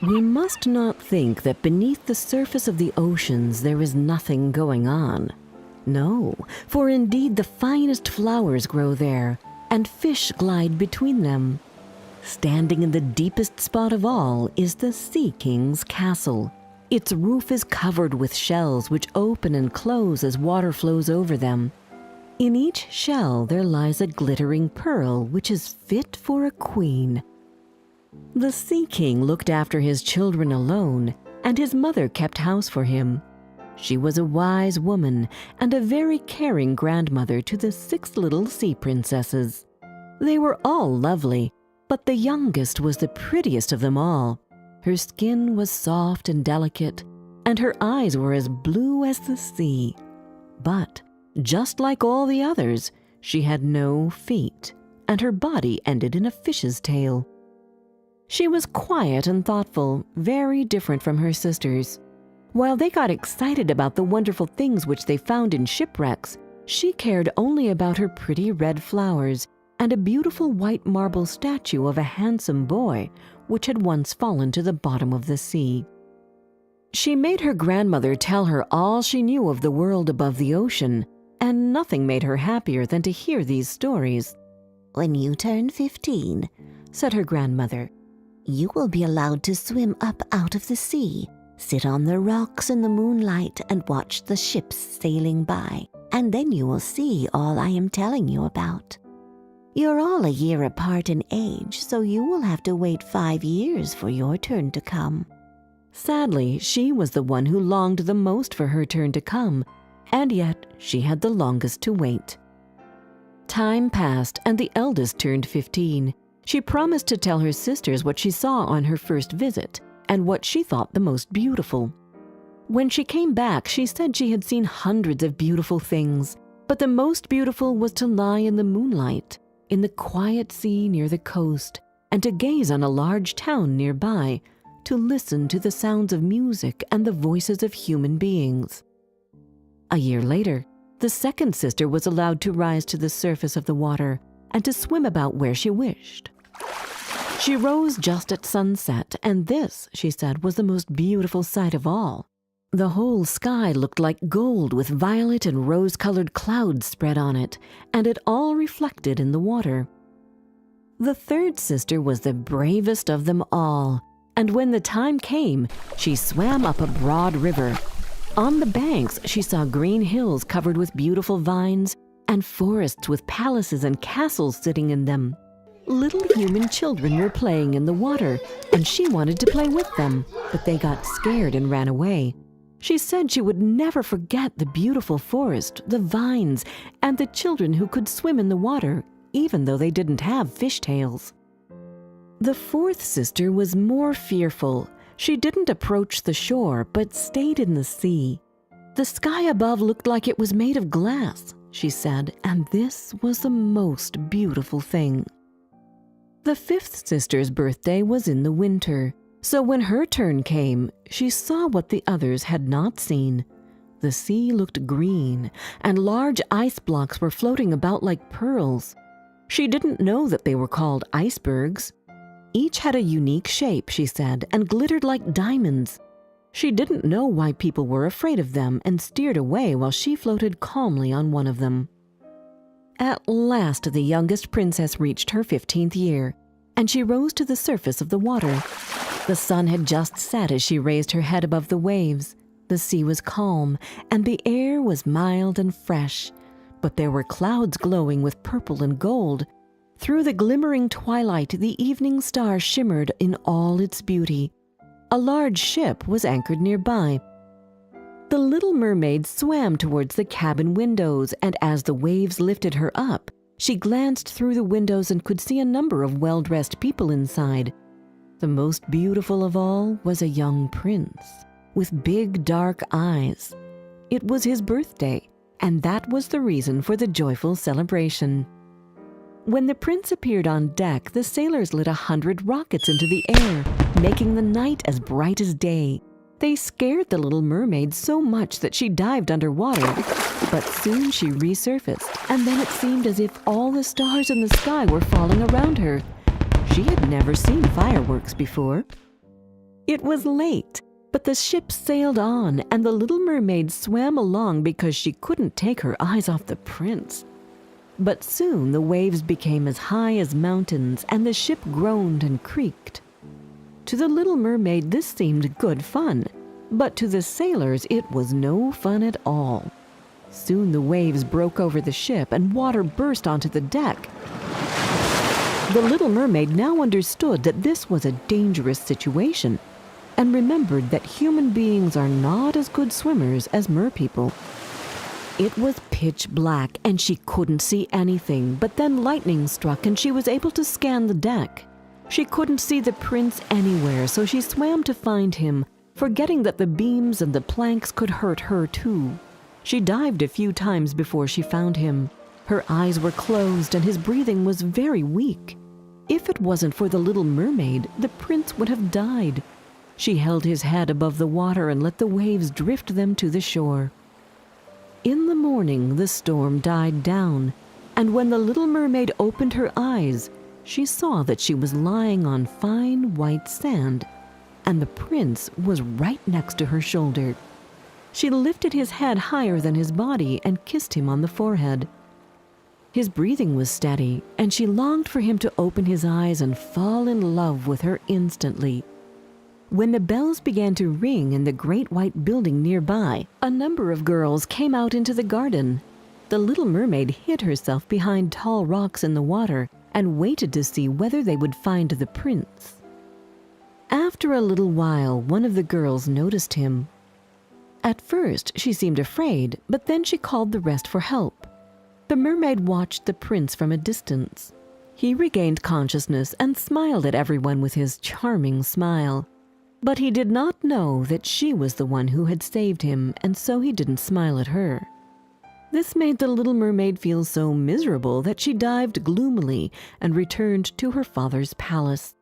We must not think that beneath the surface of the oceans there is nothing going on. No, for indeed the finest flowers grow there, and fish glide between them. Standing in the deepest spot of all is the Sea King's castle. Its roof is covered with shells which open and close as water flows over them. In each shell there lies a glittering pearl which is fit for a queen. The Sea King looked after his children alone, and his mother kept house for him. She was a wise woman and a very caring grandmother to the 6 little sea princesses. They were all lovely, but the youngest was the prettiest of them all. Her skin was soft and delicate, and her eyes were as blue as the sea. But, just like all the others, she had no feet, and her body ended in a fish's tail. She was quiet and thoughtful, very different from her sisters. While they got excited about the wonderful things which they found in shipwrecks, she cared only about her pretty red flowers and a beautiful white marble statue of a handsome boy which had once fallen to the bottom of the sea. She made her grandmother tell her all she knew of the world above the ocean, and nothing made her happier than to hear these stories. "When you turn 15, said her grandmother, you will be allowed to swim up out of the sea, sit on the rocks in the moonlight and watch the ships sailing by, and then you will see all I am telling you about. You're all a year apart in age, so you will have to wait 5 years for your turn to come." Sadly, she was the one who longed the most for her turn to come, and yet she had the longest to wait. Time passed, and the eldest turned 15. She promised to tell her sisters what she saw on her first visit, and what she thought the most beautiful. When she came back, she said she had seen hundreds of beautiful things, but the most beautiful was to lie in the moonlight, in the quiet sea near the coast, and to gaze on a large town nearby, to listen to the sounds of music and the voices of human beings. A year later, the second sister was allowed to rise to the surface of the water and to swim about where she wished. She rose just at sunset, and this, she said, was the most beautiful sight of all. The whole sky looked like gold with violet and rose-colored clouds spread on it, and it all reflected in the water. The third sister was the bravest of them all, and when the time came, she swam up a broad river. On the banks, she saw green hills covered with beautiful vines and forests with palaces and castles sitting in them. Little human children were playing in the water, and she wanted to play with them, but they got scared and ran away. She said she would never forget the beautiful forest, the vines, and the children who could swim in the water, even though they didn't have fishtails. The fourth sister was more fearful. She didn't approach the shore, but stayed in the sea. The sky above looked like it was made of glass, she said, and this was the most beautiful thing. The fifth sister's birthday was in the winter, so when her turn came, she saw what the others had not seen. The sea looked green, and large ice blocks were floating about like pearls. She didn't know that they were called icebergs. Each had a unique shape, she said, and glittered like diamonds. She didn't know why people were afraid of them and steered away while she floated calmly on one of them. At last the youngest princess reached her 15th year, and she rose to the surface of the water. The sun had just set as she raised her head above the waves. The sea was calm, and the air was mild and fresh, but there were clouds glowing with purple and gold. Through the glimmering twilight, the evening star shimmered in all its beauty. A large ship was anchored nearby. The little mermaid swam towards the cabin windows, and as the waves lifted her up, she glanced through the windows and could see a number of well-dressed people inside. The most beautiful of all was a young prince, with big dark eyes. It was his birthday, and that was the reason for the joyful celebration. When the prince appeared on deck, the sailors lit 100 rockets into the air, making the night as bright as day. They scared the little mermaid so much that she dived underwater, but soon she resurfaced, and then it seemed as if all the stars in the sky were falling around her. She had never seen fireworks before. It was late, but the ship sailed on, and the little mermaid swam along because she couldn't take her eyes off the prince. But soon the waves became as high as mountains, and the ship groaned and creaked. To the little mermaid this seemed good fun, but to the sailors it was no fun at all. Soon the waves broke over the ship, and water burst onto the deck. The little mermaid now understood that this was a dangerous situation, and remembered that human beings are not as good swimmers as merpeople. It was pitch black, and she couldn't see anything, but then lightning struck and she was able to scan the deck. She couldn't see the prince anywhere, so she swam to find him, forgetting that the beams and the planks could hurt her too. She dived a few times before she found him. Her eyes were closed and his breathing was very weak. If it wasn't for the little mermaid, the prince would have died. She held his head above the water and let the waves drift them to the shore. In the morning, the storm died down, and when the little mermaid opened her eyes, she saw that she was lying on fine white sand, and the prince was right next to her shoulder. She lifted his head higher than his body and kissed him on the forehead. His breathing was steady, and she longed for him to open his eyes and fall in love with her instantly. When the bells began to ring in the great white building nearby, a number of girls came out into the garden. The little mermaid hid herself behind tall rocks in the water and waited to see whether they would find the prince. After a little while, one of the girls noticed him. At first, she seemed afraid, but then she called the rest for help. The mermaid watched the prince from a distance. He regained consciousness and smiled at everyone with his charming smile. But he did not know that she was the one who had saved him, and so he didn't smile at her. This made the little mermaid feel so miserable that she dived gloomily and returned to her father's palace.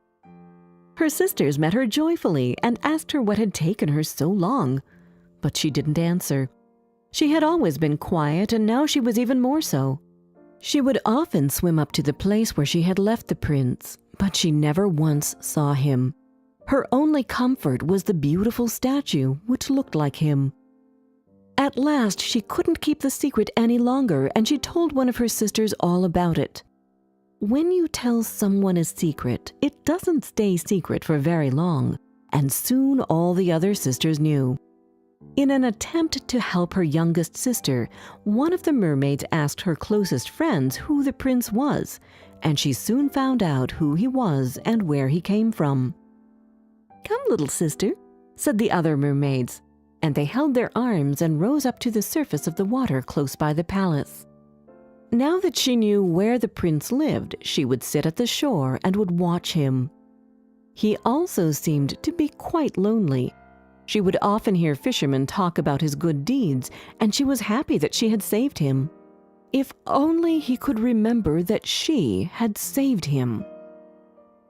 Her sisters met her joyfully and asked her what had taken her so long, but she didn't answer. She had always been quiet, and now she was even more so. She would often swim up to the place where she had left the prince, but she never once saw him. Her only comfort was the beautiful statue, which looked like him. At last, she couldn't keep the secret any longer, and she told one of her sisters all about it. When you tell someone a secret, it doesn't stay secret for very long, and soon all the other sisters knew. In an attempt to help her youngest sister, one of the mermaids asked her closest friends who the prince was, and she soon found out who he was and where he came from. "Come, little sister," said the other mermaids, and they held their arms and rose up to the surface of the water close by the palace. Now that she knew where the prince lived, she would sit at the shore and would watch him. He also seemed to be quite lonely. She would often hear fishermen talk about his good deeds, and she was happy that she had saved him. If only he could remember that she had saved him.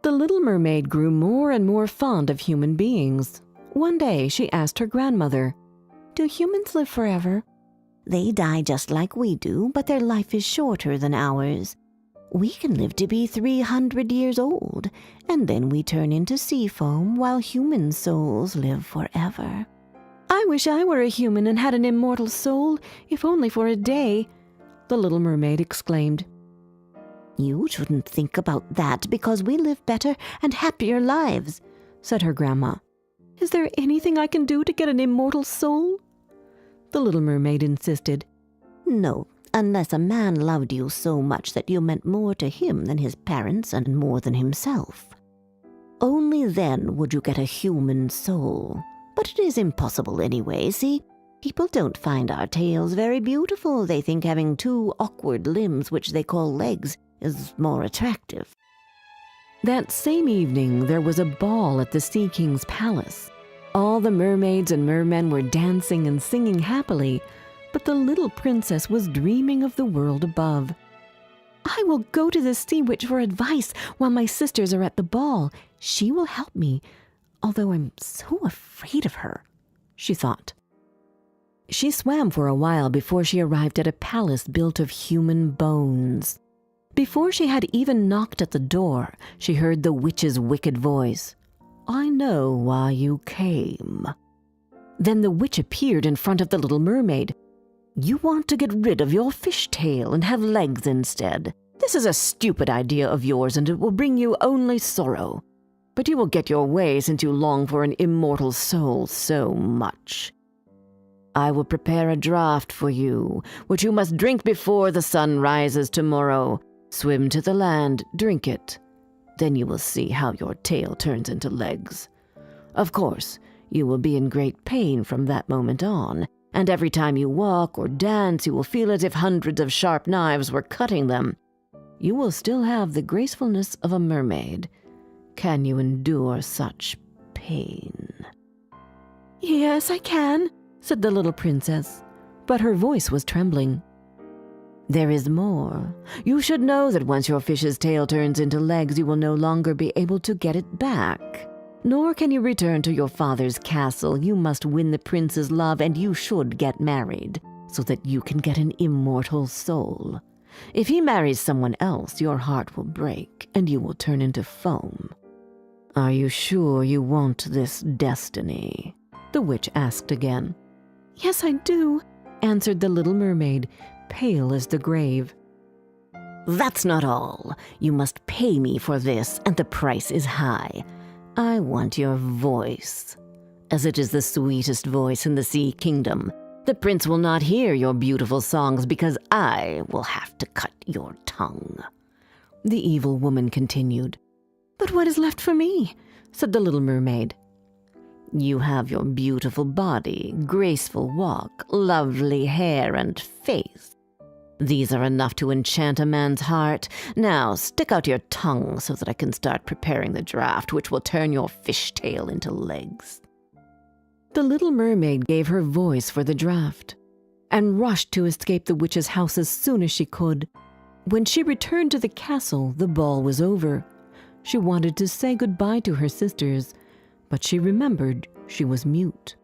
The little mermaid grew more and more fond of human beings. One day she asked her grandmother, "Do humans live forever?" "They die just like we do, but their life is shorter than ours. We can live to be 300 years old, and then we turn into sea foam while human souls live forever." "I wish I were a human and had an immortal soul, if only for a day," the little mermaid exclaimed. "You shouldn't think about that because we live better and happier lives," said her grandma. "Is there anything I can do to get an immortal soul?" the little mermaid insisted. "No, unless a man loved you so much that you meant more to him than his parents and more than himself. Only then would you get a human soul. But it is impossible anyway, see? People don't find our tails very beautiful. They think having two awkward limbs, which they call legs, is more attractive." That same evening, there was a ball at the Sea King's palace. All the mermaids and mermen were dancing and singing happily, but the little princess was dreaming of the world above. "I will go to the sea witch for advice while my sisters are at the ball. She will help me, although I'm so afraid of her," she thought. She swam for a while before she arrived at a palace built of human bones. Before she had even knocked at the door, she heard the witch's wicked voice. I know why you came." Then the witch appeared in front of the little mermaid. "You want to get rid of your fish tail and have legs instead. This is a stupid idea of yours, and it will bring you only sorrow. But you will get your way since you long for an immortal soul so much. I will prepare a draught for you, which you must drink before the sun rises tomorrow. Swim to the land, drink it. Then you will see how your tail turns into legs. Of course, you will be in great pain from that moment on, and every time you walk or dance, you will feel as if hundreds of sharp knives were cutting them. You will still have the gracefulness of a mermaid. Can you endure such pain?" "Yes, I can," said the little princess, but her voice was trembling. "There is more. You should know that once your fish's tail turns into legs, you will no longer be able to get it back. Nor can you return to your father's castle. You must win the prince's love, and you should get married, so that you can get an immortal soul. If he marries someone else, your heart will break, and you will turn into foam. Are you sure you want this destiny?" the witch asked again. "Yes, I do," answered the little mermaid, pale as the grave. "That's not all. You must pay me for this, and the price is high. I want your voice, as it is the sweetest voice in the Sea Kingdom. The prince will not hear your beautiful songs because I will have to cut your tongue." The evil woman continued. "But what is left for me?" said the little mermaid. "You have your beautiful body, graceful walk, lovely hair, and face. These are enough to enchant a man's heart. Now stick out your tongue so that I can start preparing the draught, which will turn your fish tail into legs." The little mermaid gave her voice for the draught and rushed to escape the witch's house as soon as she could. When she returned to the castle, the ball was over. She wanted to say goodbye to her sisters, but she remembered she was mute.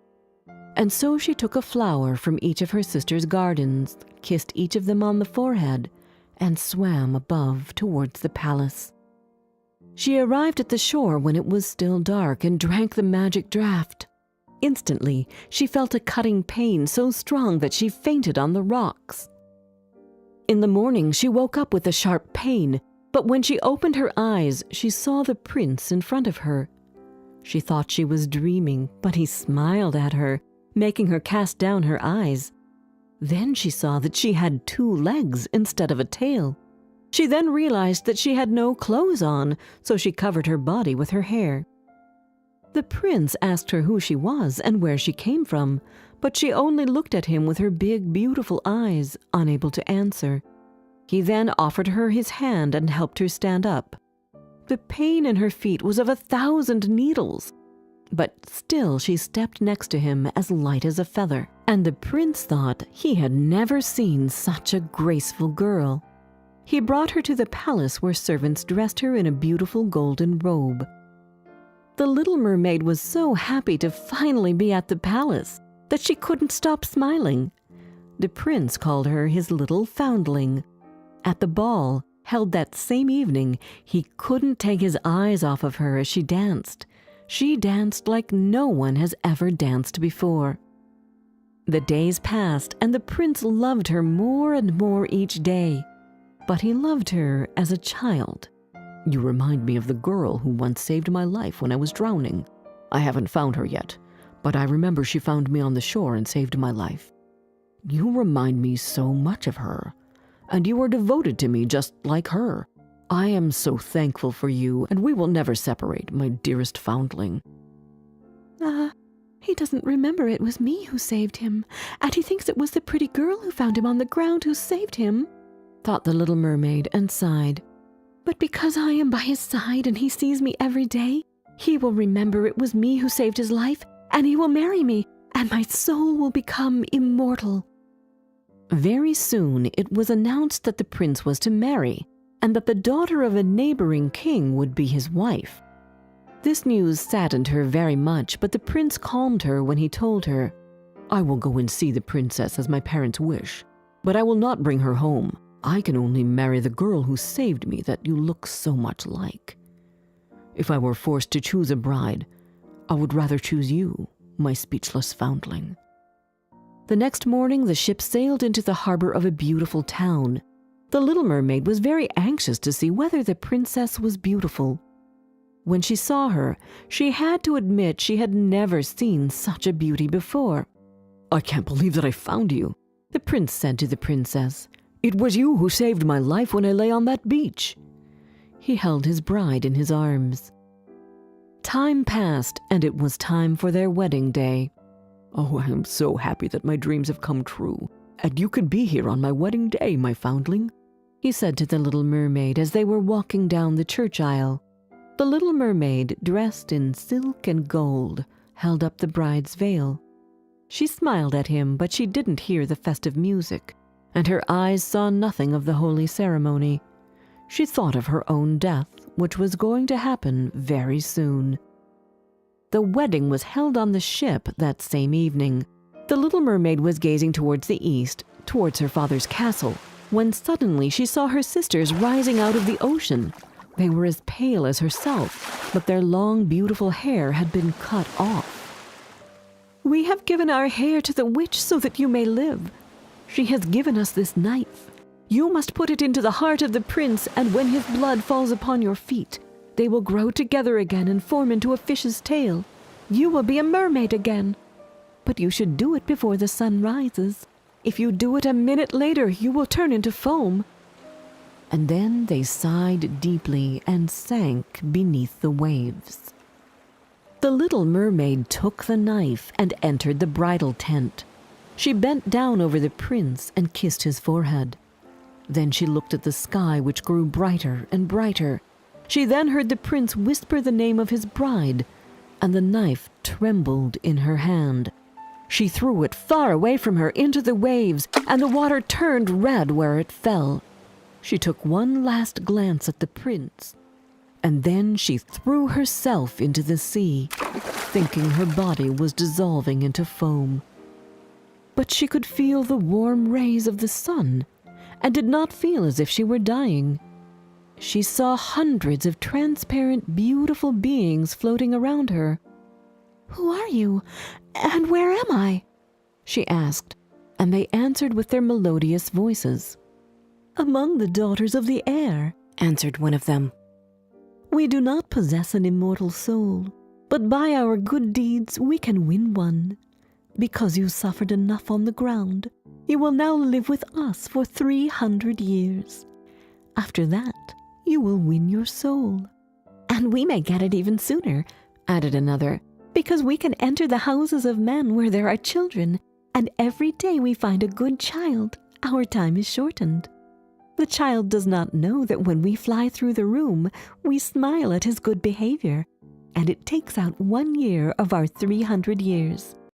And so she took a flower from each of her sisters' gardens, kissed each of them on the forehead, and swam above towards the palace. She arrived at the shore when it was still dark and drank the magic draught. Instantly, she felt a cutting pain so strong that she fainted on the rocks. In the morning, she woke up with a sharp pain, but when she opened her eyes, she saw the prince in front of her. She thought she was dreaming, but he smiled at her, making her cast down her eyes. Then she saw that she had 2 legs instead of a tail. She then realized that she had no clothes on, so she covered her body with her hair. The prince asked her who she was and where she came from, but she only looked at him with her big, beautiful eyes, unable to answer. He then offered her his hand and helped her stand up. The pain in her feet was of 1,000 needles, but still she stepped next to him as light as a feather, and the prince thought he had never seen such a graceful girl. He brought her to the palace where servants dressed her in a beautiful golden robe. The little mermaid was so happy to finally be at the palace that she couldn't stop smiling. The prince called her his little foundling. At the ball, held that same evening, he couldn't take his eyes off of her as she danced. She danced like no one has ever danced before. The days passed, and the prince loved her more and more each day. But he loved her as a child. "You remind me of the girl who once saved my life when I was drowning. I haven't found her yet, but I remember she found me on the shore and saved my life. You remind me so much of her, and you are devoted to me just like her. I am so thankful for you, and we will never separate, my dearest foundling." He doesn't remember it was me who saved him, and he thinks it was the pretty girl who found him on the ground who saved him," thought the little mermaid and sighed. "But because I am by his side and he sees me every day, he will remember it was me who saved his life, and he will marry me, and my soul will become immortal." Very soon it was announced that the prince was to marry, and that the daughter of a neighboring king would be his wife. This news saddened her very much, but the prince calmed her when he told her, "I will go and see the princess as my parents wish, but I will not bring her home. I can only marry the girl who saved me that you look so much like." If I were forced to choose a bride, I would rather choose you, my speechless foundling." The next morning, the ship sailed into the harbor of a beautiful town. The little mermaid was very anxious to see whether the princess was beautiful. When she saw her, she had to admit she had never seen such a beauty before. "I can't believe that I found you," the prince said to the princess. "It was you who saved my life when I lay on that beach." He held his bride in his arms. Time passed, and it was time for their wedding day. "Oh, I am so happy that my dreams have come true, and you can be here on my wedding day, my foundling," he said to the little mermaid as they were walking down the church aisle. The little mermaid, dressed in silk and gold, held up the bride's veil. She smiled at him, but she didn't hear the festive music, and her eyes saw nothing of the holy ceremony. She thought of her own death, which was going to happen very soon. The wedding was held on the ship that same evening. The little mermaid was gazing towards the east, towards her father's castle, when suddenly she saw her sisters rising out of the ocean. They were as pale as herself, but their long, beautiful hair had been cut off. "We have given our hair to the witch so that you may live. She has given us this knife. You must put it into the heart of the prince, and when his blood falls upon your feet, they will grow together again and form into a fish's tail. You will be a mermaid again. But you should do it before the sun rises. If you do it a minute later, you will turn into foam." And then they sighed deeply and sank beneath the waves. The little mermaid took the knife and entered the bridal tent. She bent down over the prince and kissed his forehead. Then she looked at the sky, which grew brighter and brighter. She then heard the prince whisper the name of his bride, and the knife trembled in her hand. She threw it far away from her into the waves, and the water turned red where it fell. She took one last glance at the prince, and then she threw herself into the sea, thinking her body was dissolving into foam. But she could feel the warm rays of the sun, and did not feel as if she were dying. She saw hundreds of transparent, beautiful beings floating around her. "Who are you, and where am I?" she asked, and they answered with their melodious voices. "Among the daughters of the air," answered one of them. "We do not possess an immortal soul, but by our good deeds we can win one. Because you suffered enough on the ground, you will now live with us for 300 years. After that, you will win your soul." "And we may get it even sooner," added another, "because we can enter the houses of men where there are children, and every day we find a good child, our time is shortened. The child does not know that when we fly through the room, we smile at his good behavior, and it takes out 1 year of our 300 years.